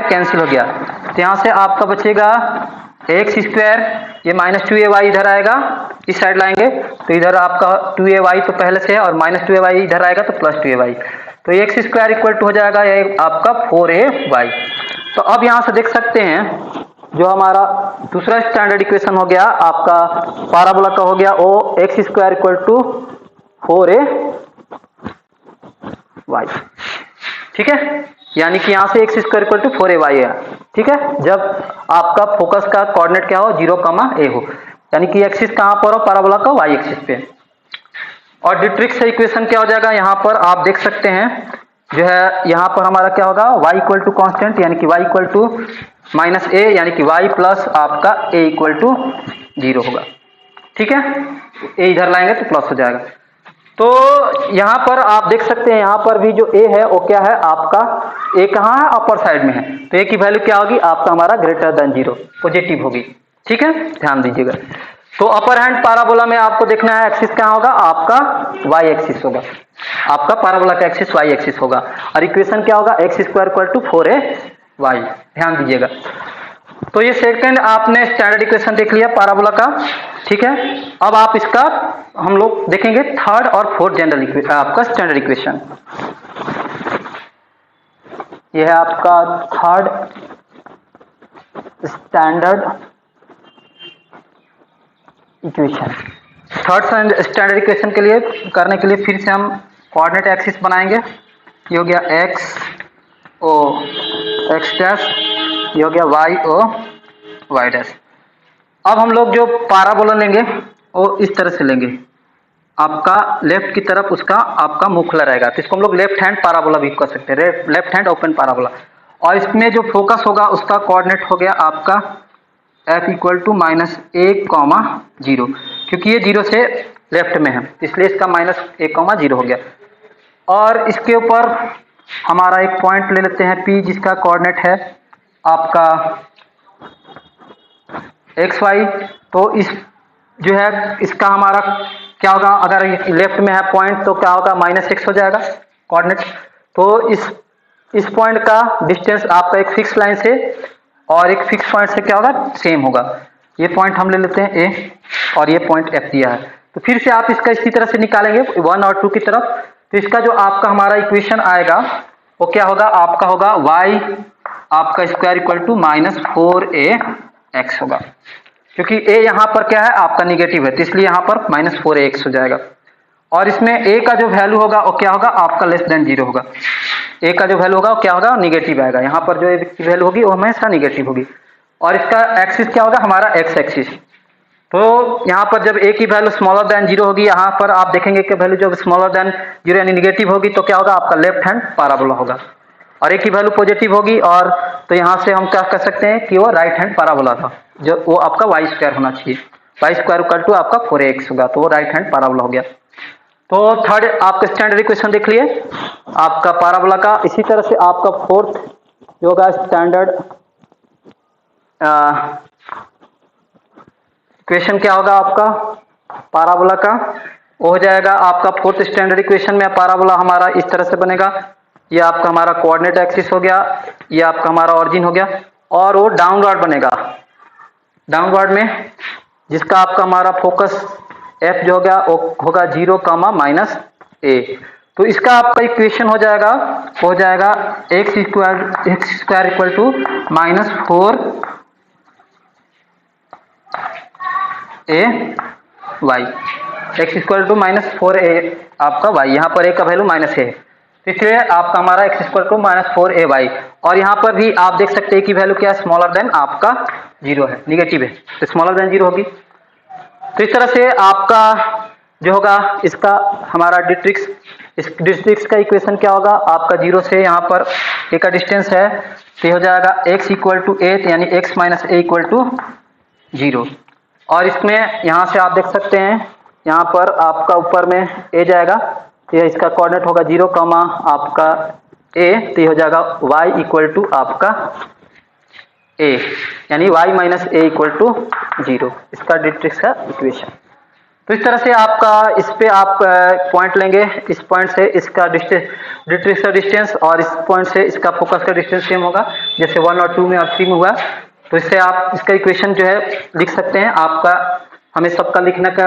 कैंसिल हो गया, तो यहाँ से आपका बचेगा x², ये -2ay इधर आएगा, इस साइड लाएंगे तो इधर आपका 2ay तो पहले से है, और -2ay इधर आएगा तो +2ay, तो x² = हो जाएगा ये आपका 4ay। तो अब यहाँ से देख सकते हैं जो हमारा दूसरा स्टैंडर्ड इक्वेशन हो गया आपका पाराबोला का हो गया, वो x² = 4ay। ठीक है, यानी कि यहाँ से x² = 4ay है। ठीक है, जब आपका फोकस का कोऑर्डिनेट क्या हो, 0, a हो, यानी कि एक्सिस कहां पर हो, पाराबोला का y एक्सिस पे। और डिट्रिक्स से इक्वेशन क्या हो जाएगा, यहाँ पर आप देख सकते हैं जो है यहाँ पर हमारा क्या होगा, y = कांस्टेंट, यानी कि y = -a, यानी कि y प्लस आपका a = 0 होगा। ठीक है, a इधर लाएंगे तो प्लस हो जाएगा। तो यहाँ पर आप देख सकते हैं यहाँ पर भी जो a है वो क्या है आपका, a कहाँ है, अपर साइड में है, तो a की वैल्यू क्या होगी आपका हमारा >0 पॉजिटिव होगी। ठीक है, ध्यान दीजिएगा। तो अपर हैंड पाराबोला में आपको देखना है एक्सिस कहाँ होगा, आपका y एक्सिस होगा, आपका पाराबोला का एक्सिस y एक्सिस होगा, और इक्वेशन क्या होगा, x² = 4ay। ध्यान दीजिएगा। तो ये सेकंड आपने स्टैंडर्ड इक्वेशन देख लिया पाराबोला का। ठीक है, अब आप इसका हम लोग देखेंगे थर्ड और फोर्थ जनरल इक्वेशन, आपका स्टैंडर्ड इक्वेशन। यह है आपका third standard equation. Third standard equation के लिए करने के लिए फिर से हम कोऑर्डिनेट एक्सिस बनाएंगे। ये हो गया x o x', ये हो गया y o y'। अब हम लोग जो पाराबोला लेंगे वो इस तरह से लेंगे, आपका लेफ्ट की तरफ उसका आपका मुख खुला रहेगा, तो इसको हम लोग लेफ्ट हैंड पाराबोला भी कह सकते हैं, लेफ्ट हैंड ओपन पाराबोला। और इसमें जो फोकस होगा उसका कोऑर्डिनेट हो गया आपका f = -a, 0, क्योंकि ये 0 से लेफ्ट में है इसलिए इसका -a, 0 हो गया। और इसके ऊपर हमारा एक पॉइंट ले लेते हैं P, जिसका कोऑर्डिनेट है आपका xy। तो इस जो है इसका हमारा क्या होगा, अगर लेफ्ट में है पॉइंट तो क्या होगा, -x हो जाएगा कोऑर्डिनेट। तो इस पॉइंट का डिस्टेंस आपका एक फिक्स लाइन से और एक फिक्स पॉइंट से क्या होगा, सेम होगा। ये पॉइंट हम ले लेते हैं A, और ये पॉइंट F दिया है। तो फिर से आप इसका इसी तरह से निकालेंगे 1 और 2 की तरफ, तो इसका जो आपका हमारा इक्वेशन आएगा वो क्या होगा, आपका होगा y आपका स्क्वायर = -4ax होगा, क्योंकि a यहाँ पर क्या है आपका निगेटिव है, तो इसलिए यहाँ पर -4ax हो जाएगा। और इसमें a का जो वैल्यू होगा वो क्या होगा आपका <0 होगा, a का जो वैल्यू होगा वो क्या होगा, निगेटिव आएगा। यहाँ पर जो वैल्यू होगी वो हमेशा निगेटिव होगी। और इसका एक्सिस क्या होगा, हमारा x एक्सिस। तो यहाँ पर जब a की वैल्यू <0 होगी, यहाँ पर आप देखेंगे कि वैल्यू जब <0 यानी निगेटिव होगी तो क्या होगा आपका लेफ्ट हैंड पाराबोला होगा। और ए की वैल्यू पॉजिटिव होगी, और तो यहाँ से हम क्या कर सकते हैं कि वो राइट हैंड पैराबोला था, जो वो आपका वाई स्क्वायर होना चाहिए, वाई स्क्वायर इक्वल टू आपका 4ax होगा, तो वो राइट हैंड पैराबोला हो गया। तो थर्ड आपका स्टैंडर्ड इक्वेशन देख लिए आपका पैराबोला का। इसी तरह से आपका फोर्थ जो होगा स्टैंडर्ड इक्वेशन क्या होगा आपका पैराबोला का, वो हो जाएगा आपका फोर्थ स्टैंडर्ड इक्वेशन में पैराबोला हमारा इस तरह से बनेगा। ये आपका हमारा कोऑर्डिनेट एक्सिस हो गया, ये आपका हमारा ऑरिजिन हो गया, और वो डाउनवर्ड बनेगा, डाउनवर्ड में जिसका आपका हमारा फोकस एफ जो हो गया वो होगा 0, -a। तो इसका आपका इक्वेशन हो जाएगा x square equal to -4a/y, x equal to -4a आपका y, यहाँ पर a का वैल्यू माइनस है, इसलिए आपका हमारा एक्स इक्वल टू -4ay, और यहाँ पर भी आप देख सकते हैं कि वैल्यू क्या है, स्मॉलर देन आपका 0 है, निगेटिव है, तो स्मॉलर देन 0 होगी। तो इस तरह से आपका जो होगा इसका हमारा डिट्रिक्स, इस डिट्रिक्स का इक्वेशन क्या होगा आपका 0 से यहाँ पर a का डिस्टेंस है, तो हो जाएगा x इक्वल टू a, यानी x minus a equal to 0। और इसमें यहाँ से आप देख सकते हैं यहाँ पर आपका ऊपर में a जाएगा, ये इसका कोऑर्डिनेट होगा 0, आपका a, तो ये हो जाएगा y इक्वल टू आपका a, यानी y minus a equal to 0, इसका डिट्रिक्स का इक्वेशन। तो इस तरह से आपका इस पे आप पॉइंट लेंगे, इस पॉइंट से इसका डिट्रिक्स का डिस्टेंस और इस पॉइंट से इसका फोकस का डिस्टेंस सेम होगा, जैसे 1 और 2 में और 3 में हुआ। तो इससे आप इसका इक्वेशन जो है लिख सकते हैं। आपका हमें सबका लिखने का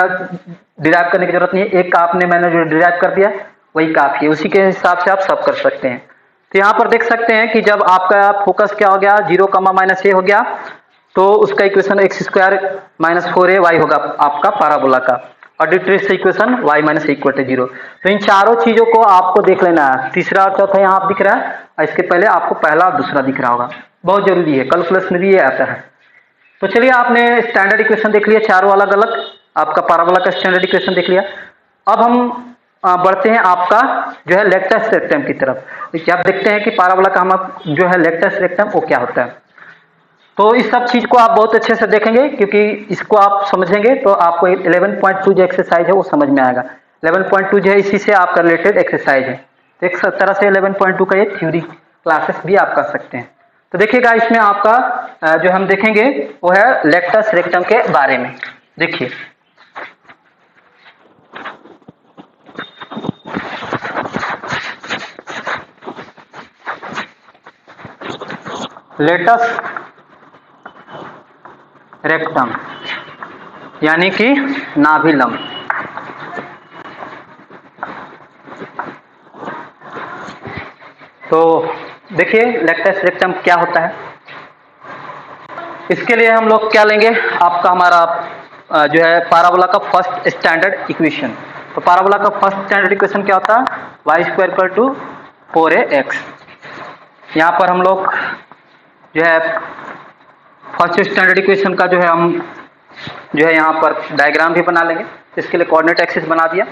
डिराइव करने की जरूरत नहीं है, एक का आपने मैंने जो डिराइव कर दिया वही काफी है, उसी के हिसाब से आप सब कर सकते हैं। तो यहाँ पर देख सकते हैं कि जब आपका फोकस क्या हो गया 0, -a हो गया, तो उसका इक्वेशन एक्स स्क्वायर -4ay होगा आपका पैराबोला का, और directrix equation y minus equal to 0। तो इन चारों चीजों को आपको देख लेना है, तीसरा और चौथा यहाँ आप दिख रहा है, और इसके पहले आपको पहला और दूसरा दिख रहा होगा, बहुत जरूरी है, कैलकुलस में भी ये आता है। तो चलिए आपने स्टैंडर्ड इक्वेशन देख लिया, चारों अलग अलग आपका पैराबोला का स्टैंडर्ड इक्वेशन देख लिया। अब हम बढ़ते हैं आपका जो है लेक्टस रेक्टम की तरफ। देखिए आप देखते हैं कि पैराबोला का हम जो है लेक्टस रेक्टम वो क्या होता है। तो इस सब चीज को आप बहुत अच्छे से देखेंगे, क्योंकि इसको आप समझेंगे तो आपको 11.2 जो एक्सरसाइज है वो समझ में आएगा। 11.2 जो है इसी से आपका रिलेटेड एक्सरसाइज है, तो एक तरह से 11.2 का ये थ्योरी क्लासेस भी आप कर सकते हैं। तो देखिएगा इसमें आपका जो हम देखेंगे वो है लेक्टस रेक्टम के बारे में। देखिए लेटस रेक्टम यानी कि नाभिलम। तो देखिए लेक्टस रेक्टम क्या होता है, इसके लिए हम लोग क्या लेंगे, आपका हमारा जो है पैराबोला का फर्स्ट स्टैंडर्ड इक्वेशन। तो पैराबोला का फर्स्ट स्टैंडर्ड इक्वेशन क्या होता है, y square equal to 4ax। यहाँ पर हम लोग जो है फर्स्ट स्टैंडर्ड इक्वेशन का जो है हम जो है यहाँ पर डायग्राम भी बना लेंगे। इसके लिए कोऑर्डिनेट एक्सिस बना दिया,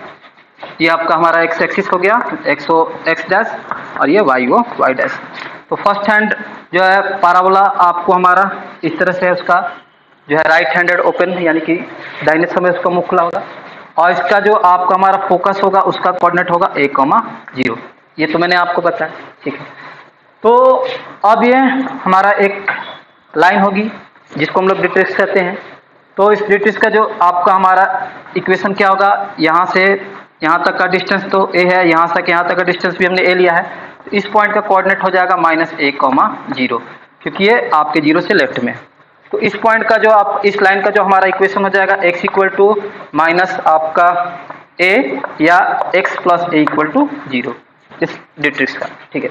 ये आपका हमारा एक्स एक्सिस हो गया, एक्स डैश, और ये वाई डैश। तो फर्स्ट हैंड जो है पैराबोला आपको हमारा इस तरह से उसका जो है राइट हैंडेड ओपन, यानी कि दाहिने समय उसका मुख खुला होगा, और इसका जो आपका हमारा फोकस होगा उसका कोऑर्डिनेट होगा 1,0। ये तो मैंने आपको बताया, ठीक है। तो अब ये हमारा एक लाइन होगी जिसको हम लोग डिट्रिक्स कहते हैं। तो इस डिट्रिक्स का जो आपका हमारा इक्वेशन क्या होगा, यहाँ से यहाँ तक का डिस्टेंस तो a है, यहाँ से यहाँ तक का डिस्टेंस भी हमने a लिया है, तो इस पॉइंट का कोऑर्डिनेट हो जाएगा -1,0, क्योंकि ये आपके 0 से लेफ्ट में। तो इस पॉइंट का जो आप इस लाइन का जो हमारा इक्वेशन हो जाएगा x इक्वल टू माइनस आपका a या x plus a equal to 0, इस डिट्रिक्स का, ठीक है।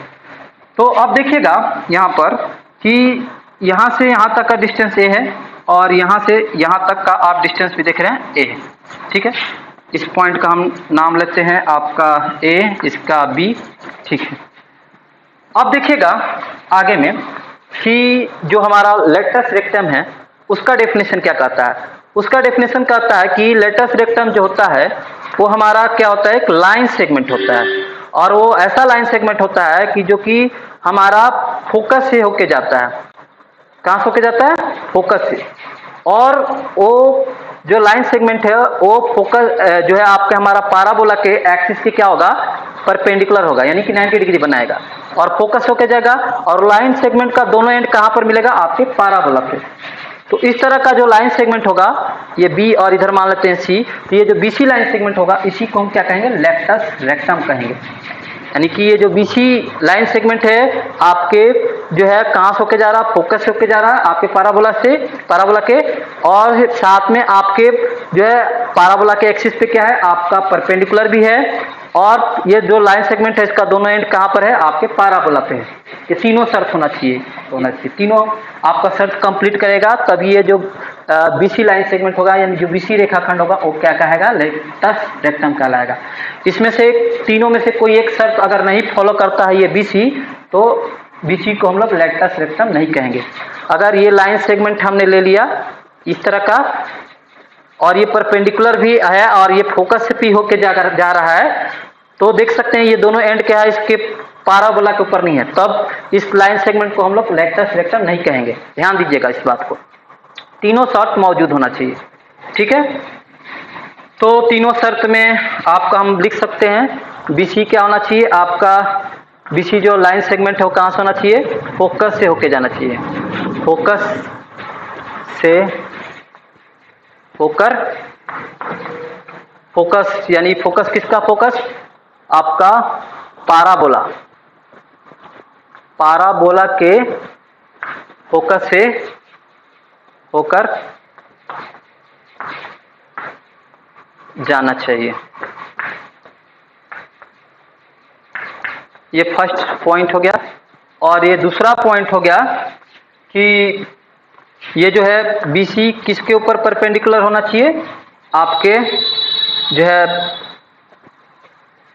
तो अब देखिएगा यहाँ पर कि यहाँ से यहाँ तक का डिस्टेंस a है, और यहाँ से यहाँ तक का आप डिस्टेंस भी देख रहे हैं a है, ठीक है। इस पॉइंट का हम नाम लेते हैं आपका a, इसका b, ठीक है। अब देखिएगा आगे में कि जो हमारा लेटस रेक्टम है उसका डेफिनेशन क्या कहता है। उसका डेफिनेशन कहता है कि लेटस रेक्टम जो होता है वो हमारा क्या होता है, एक लाइन सेगमेंट होता है, और वो ऐसा लाइन सेगमेंट होता है कि जो कि हमारा फोकस से होके जाता है। कहाँ से होके जाता है? फोकस से। और वो जो लाइन सेगमेंट है वो फोकस जो है आपके हमारा पाराबोला के एक्सिस के क्या होगा? परपेंडिकुलर होगा, यानी कि 90 डिग्री बनाएगा और फोकस होके जाएगा। और लाइन सेगमेंट का दोनों एंड कहाँ पर मिलेगा? आपके पाराबोला पे। तो इस तरह का जो लाइन सेगमेंट होगा, ये बी और इधर मान लेते हैं सी, तो ये जो बीसी लाइन सेगमेंट होगा इसी को हम क्या कहेंगे? लेफ्टस रेक्टम कहेंगे। यानी कि ये जो बीसी लाइन सेगमेंट है आपके जो है कहाँ से होके जा रहा है? फोकस से होके जा रहा है आपके पाराबोला से, पाराबोला के, और साथ में आपके जो है पाराबोला के एक्सिस पे क्या है? आपका परपेंडिकुलर भी है। और ये जो लाइन सेगमेंट है इसका दोनों एंड कहाँ पर है? आपके पाराबोला पे है। ये तीनों शर्त होना चाहिए, तीनों आपका शर्त कंप्लीट करेगा तभी ये जो बीसी लाइन सेगमेंट होगा, यानी जो बीसी रेखाखंड होगा वो क्या कहेगा? लेफ्टस रेक्टम कहलाएगा। इसमें से तीनों में से कोई एक शर्त अगर नहीं फॉलो करता है ये बीसी, तो बीसी को हम लोग लेफ्टस रेक्टम नहीं कहेंगे। अगर ये लाइन सेगमेंट हमने ले लिया इस तरह का, और ये परपेंडिकुलर भी है और ये फोकस से भी होके जा रहा है, तो देख सकते हैं ये दोनों एंड क्या है? इसके पाराबोला के ऊपर नहीं है, तब इस लाइन सेगमेंट को हम लोग लेफ्टस रेक्टम नहीं कहेंगे। ध्यान दीजिएगा इस बात को, तीनों शर्त मौजूद होना चाहिए। ठीक है, तो तीनों शर्त में आपका हम लिख सकते हैं बीसी क्या होना चाहिए? आपका बीसी जो लाइन सेगमेंट है वो कहाँ से होना चाहिए? फोकस से होके जाना चाहिए। फोकस से होकर, फोकस यानी फोकस किसका? फोकस आपका पाराबोला, पाराबोला के फोकस से होकर जाना चाहिए। ये फर्स्ट पॉइंट हो गया। और ये दूसरा पॉइंट हो गया कि ये जो है बीसी किसके ऊपर परपेंडिकुलर होना चाहिए? आपके जो है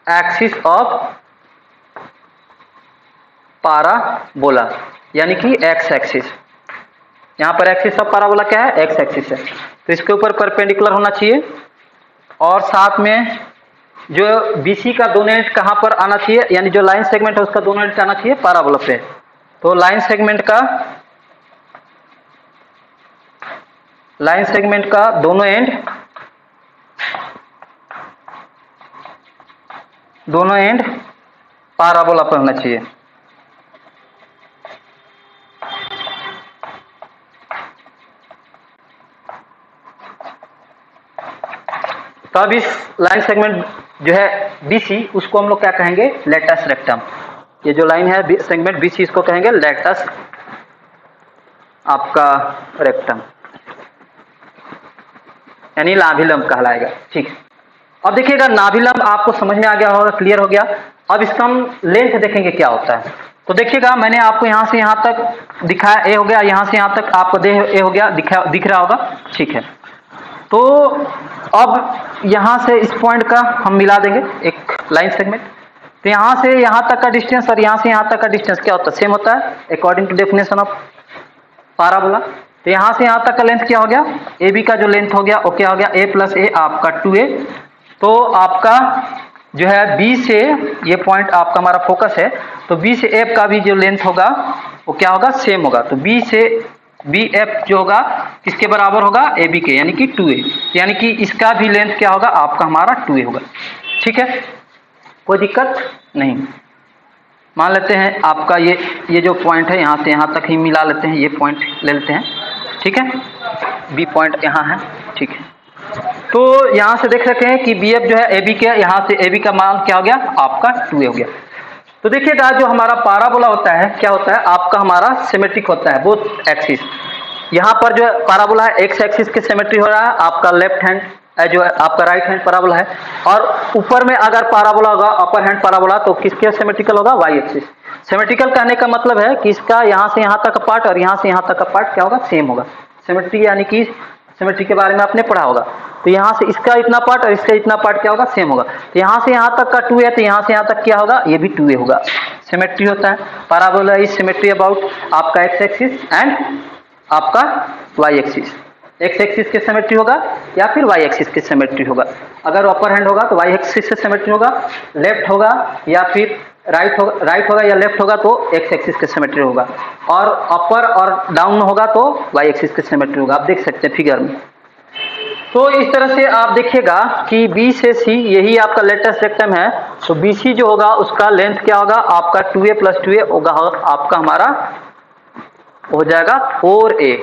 एक्सिस ऑफ पाराबोला, यानी कि एक्स एक्सिस। यहाँ पर एक्सिस ऑफ पाराबोला क्या है? एक्स एक्सिस है, तो इसके ऊपर परपेंडिकुलर होना चाहिए। और साथ में जो बीसी का दोनों एंड कहाँ पर आना चाहिए? यानी जो लाइन सेगमेंट है उसका दोनों एंड आना चाहिए पाराबोला पे। तो लाइन सेगमेंट का दोनों एंड पाराबोला पर होना चाहिए। तब इस लाइन सेगमेंट जो है बीसी, उसको हम लोग क्या कहेंगे? लेफ्टस रेक्टम। ये जो लाइन है सेगमेंट बीसी, इसको कहेंगे लेफ्टस आपका रेक्टम, यानी नाभिलंब कहलाएगा। ठीक, अब देखिएगा नाभिलंब आपको समझ में आ गया होगा, क्लियर हो गया। अब इसका हम लेंथ देखेंगे क्या होता है। तो देखिएगा मैंने आपको यहाँ से यहाँ तक दिखाया, ए हो गया, यहाँ से यहाँ तक आपको देह ए हो गया, दिख रहा होगा। ठीक है, तो अब यहाँ से इस पॉइंट का हम मिला देंगे एक लाइन सेगमेंट। तो यहाँ से यहाँ तक का डिस्टेंस और यहाँ से यहाँ तक का डिस्टेंस क्या होता है? सेम होता है according to definition of parabola. तो यहाँ से यहाँ तक का लेंथ क्या हो गया? ए बी का जो लेंथ हो गया वो क्या हो गया? ए प्लस ए आपका 2a। तो आपका जो है बी से ये पॉइंट आपका हमारा फोकस है, तो बी से एफ का भी जो लेंथ होगा वो क्या होगा? सेम होगा। तो बी से बी एफ जो होगा किसके बराबर होगा? ए बी के, यानी कि 2a। यानी कि इसका भी लेंथ क्या होगा? आपका हमारा 2a होगा। ठीक है, कोई दिक्कत नहीं। मान लेते हैं आपका ये जो पॉइंट है यहाँ से यहाँ तक ही मिला लेते हैं, ये पॉइंट ले लेते हैं। ठीक है, बी पॉइंट यहाँ है। ठीक है, तो यहाँ से देख सकते हैं कि बी एफ जो है ए बी के, यहाँ से ए बी का मान क्या हो गया? आपका 2a हो गया। तो देखिएगा जो हमारा पाराबोला होता है क्या होता है? आपका हमारा सिमेट्रिक होता है बोथ एक्सिस। यहाँ पर जो पाराबोला है एक्स एक्सिस के सिमेट्री हो रहा है, आपका लेफ्ट हैंड जो है आपका राइट हैंड पाराबोला है। और ऊपर में अगर पाराबोला होगा अपर हैंड पाराबोला, तो किसके सिमेट्रिकल होगा? Y axis. सिमेट्रिकल कहने का मतलब है कि इसका यहाँ से यहाँ तक का पार्ट और यहाँ से यहाँ तक का पार्ट क्या होगा? सेम होगा। सिमेट्री यानी कि सिमेट्री के बारे में आपने पढ़ा होगा। तो यहाँ से इसका इतना पार्ट और इसका इतना पार्ट क्या होगा? सेम होगा। तो यहाँ से यहाँ तक का 2 है, तो यहाँ से यहाँ तक क्या होगा? ये भी 2a होगा। सिमेट्री होता है। पाराबोला इज सिमेट्री अबाउट आपका एक्स एक्सिस एंड आपका वाई एक्सिस। एक्स एक्सिस के सिमेट्री होगा या फिर वाई एक्सिस के सिमेट्री होगा। अगर अपर हैंड होगा तो वाई एक्सिस से सिमेट्री होगा, लेफ्ट होगा या फिर राइट होगा या लेफ्ट होगा तो एक्स एक्सिस के सिमेट्री होगा, और अपर और डाउन होगा तो वाई एक्सिस के सिमेट्री होगा। आप देख सकते हैं फिगर में। तो इस तरह से आप देखिएगा कि बी से सी यही आपका लेटेस्ट रेक्टम है, तो बी सी जो होगा उसका लेंथ क्या होगा आपका 2a + 2a होगा, आपका हमारा हो जाएगा 4a।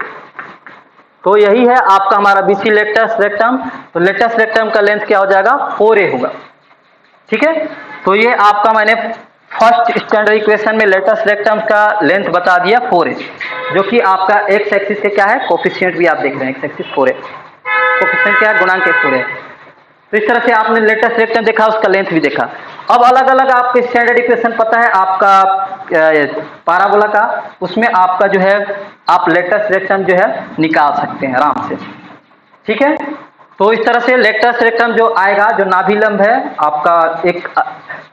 तो यही है आपका हमारा बीसी लेटेस्ट रेक्टम। तो लेटेस्ट रेक्टम का लेंथ क्या हो जाएगा 4a होगा। ठीक है, तो ये आपका मैंने फर्स्ट स्टैंडर्ड इक्वेशन में लेटेस्ट रेक्टम का लेंथ बता दिया 4a, जो कि आपका एक्स एक्सिस के क्या है कोफिशिएंट भी आप देख रहे हैं, एक्स एक्सिस 4a, कोफिशिएंट क्या है गुणांक 4a। तो इस तरह से आपने लेटेस्ट रेक्टम देखा, उसका लेंथ भी देखा। अब अलग अलग आपके स्टैंडर्ड इक्वेशन पता है आपका पाराबोला का, उसमें आपका जो है आप लेटेस्ट रेक्टम जो है निकाल सकते हैं आराम से। ठीक है, तो इस तरह से लेटेस्ट रेक्टम जो आएगा, जो नाभि लंब है आपका एक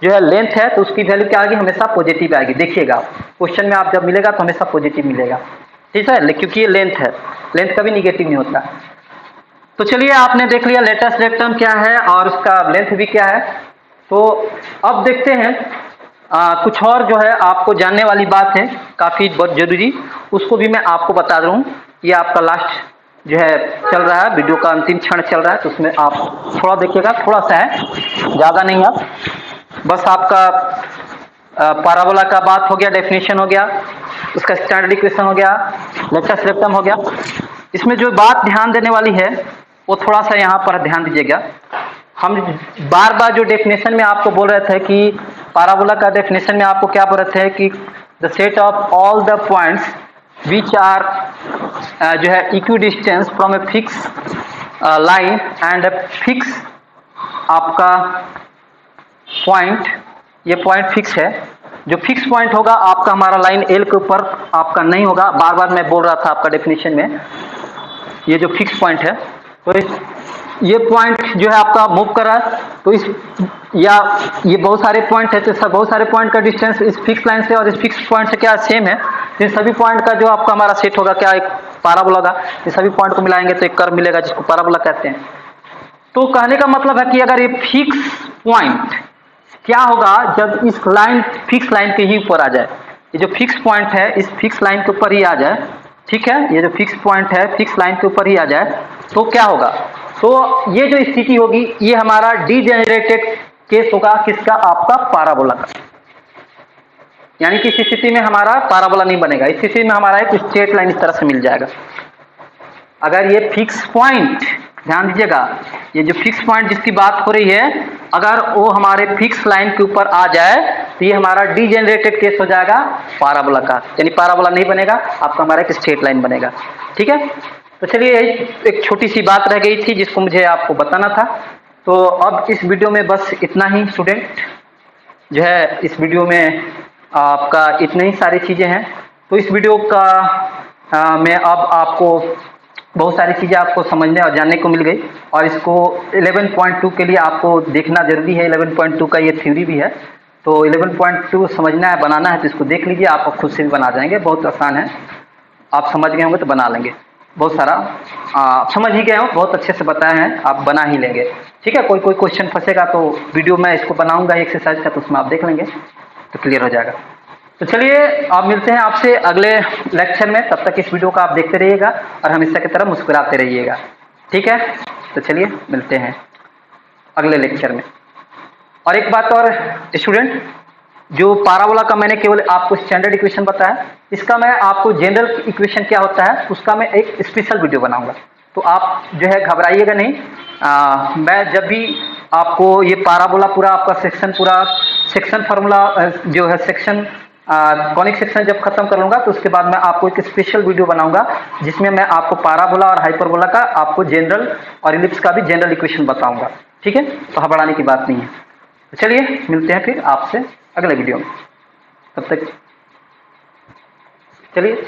जो है लेंथ है, तो उसकी वैल्यू क्या आएगी हमेशा पॉजिटिव आएगी। देखिएगा क्वेश्चन में आप जब मिलेगा तो हमेशा पॉजिटिव मिलेगा। ठीक है, क्योंकि ये लेंथ है, लेंथ कभी निगेटिव नहीं होता। तो चलिए आपने देख लिया लेटेस्ट रेक्टम क्या है और उसका लेंथ भी क्या है। तो अब देखते हैं कुछ और जो है आपको जानने वाली बात है काफी बहुत जरूरी, उसको भी मैं आपको बता रहा हूँ। ये आपका लास्ट जो है चल रहा है, वीडियो का अंतिम क्षण चल रहा है, तो उसमें आप थोड़ा देखिएगा, थोड़ा सा है, ज्यादा नहीं। आप बस आपका पाराबोला का बात हो गया, डेफिनेशन हो गया, उसका स्टैंडर्ड इक्वेशन हो गया, लेटेस्ट रेक्टम हो गया। इसमें जो बात ध्यान देने वाली है वो थोड़ा सा यहाँ पर ध्यान दीजिएगा। हम बार बार जो डेफिनेशन में आपको बोल रहे थे कि पाराबोला का डेफिनेशन में आपको क्या बोल रहे थे कि the set of all the points which are जो है equidistance from a fix line and a fix आपका पॉइंट, ये पॉइंट फिक्स है। जो फिक्स पॉइंट होगा आपका हमारा लाइन एल के ऊपर आपका नहीं होगा, बार बार मैं बोल रहा था आपका डेफिनेशन में, ये जो फिक्स पॉइंट है, तो ये पॉइंट जो है आपका मूव कर रहा है, तो इस या ये बहुत सारे पॉइंट है, तो बहुत सारे पॉइंट का डिस्टेंस इस फिक्स लाइन से और इस फिक्स पॉइंट से क्या सेम है। इन सभी पॉइंट का जो आपका हमारा सेट होगा क्या एक पाराबोला का, इस सभी पॉइंट को मिलाएंगे तो एक कर्व मिलेगा जिसको पाराबोला कहते हैं। तो कहने का मतलब है कि अगर ये फिक्स पॉइंट क्या होगा जब इस लाइन फिक्स लाइन के ही ऊपर आ जाए, ये जो फिक्स पॉइंट है इस फिक्स लाइन के ऊपर ही आ जाए। ठीक है, ये जो फिक्स पॉइंट है फिक्स लाइन के ऊपर ही आ जाए तो क्या होगा, तो ये जो स्थिति होगी ये हमारा डीजेनरेटेड केस होगा किसका आपका पाराबोला का, यानी कि इस स्थिति में हमारा पाराबोला नहीं बनेगा। इस स्थिति में हमारा एक स्ट्रेट लाइन इस तरह से मिल जाएगा। अगर ये फिक्स पॉइंट, ध्यान दीजिएगा, ये जो फिक्स पॉइंट जिसकी बात हो रही है अगर वो हमारे फिक्स लाइन के ऊपर आ जाए तो ये हमारा डीजेनरेटेड केस हो जाएगा पाराबोला का, यानी पाराबोला नहीं बनेगा, आपका हमारा एक स्ट्रेट लाइन बनेगा। ठीक है, तो चलिए एक छोटी सी बात रह गई थी जिसको मुझे आपको बताना था। तो अब इस वीडियो में बस इतना ही स्टूडेंट जो है, इस वीडियो में आपका इतनी ही सारी चीजें हैं। तो इस वीडियो का मैं अब आपको बहुत सारी चीजें आपको समझने और जानने को मिल गई, और इसको 11.2 के लिए आपको देखना जरूरी है। 11.2 का ये थ्योरी भी है, तो 11.2 समझना है, बनाना है, तो इसको देख लीजिए, आप खुद से भी बना जाएंगे, बहुत आसान है। आप समझ गए होंगे तो बना लेंगे, बहुत सारा समझ ही गए हो, बहुत अच्छे से बताए हैं, आप बना ही लेंगे। ठीक है, कोई क्वेश्चन फंसेगा तो वीडियो में इसको बनाऊंगा एक्सरसाइज का, तो उसमें आप देख लेंगे तो क्लियर हो जाएगा। तो चलिए आप मिलते हैं आपसे अगले लेक्चर में, तब तक इस वीडियो को आप देखते रहिएगा और हमेशा की तरह मुस्कुराते रहिएगा। ठीक है, तो चलिए मिलते हैं अगले लेक्चर में। और एक बात और स्टूडेंट, जो पाराबोला का मैंने केवल आपको स्टैंडर्ड इक्वेशन बताया, इसका मैं आपको जनरल इक्वेशन क्या होता है उसका मैं एक स्पेशल वीडियो बनाऊंगा, तो आप जो है घबराइएगा नहीं। मैं जब भी आपको ये पाराबोला पूरा आपका सेक्शन फार्मूला जो है सेक्शन कॉनिक सेक्शन जब खत्म कर लूंगा तो उसके बाद मैं आपको एक स्पेशल वीडियो बनाऊंगा जिसमें मैं आपको पाराबोला और हाइपरबोला का आपको जनरल और इलिप्स का भी जनरल इक्वेशन बताऊंगा। ठीक है, तो घबराने की बात नहीं है। तो चलिए मिलते हैं फिर आपसे अगले वीडियो में, तब तक चलिए।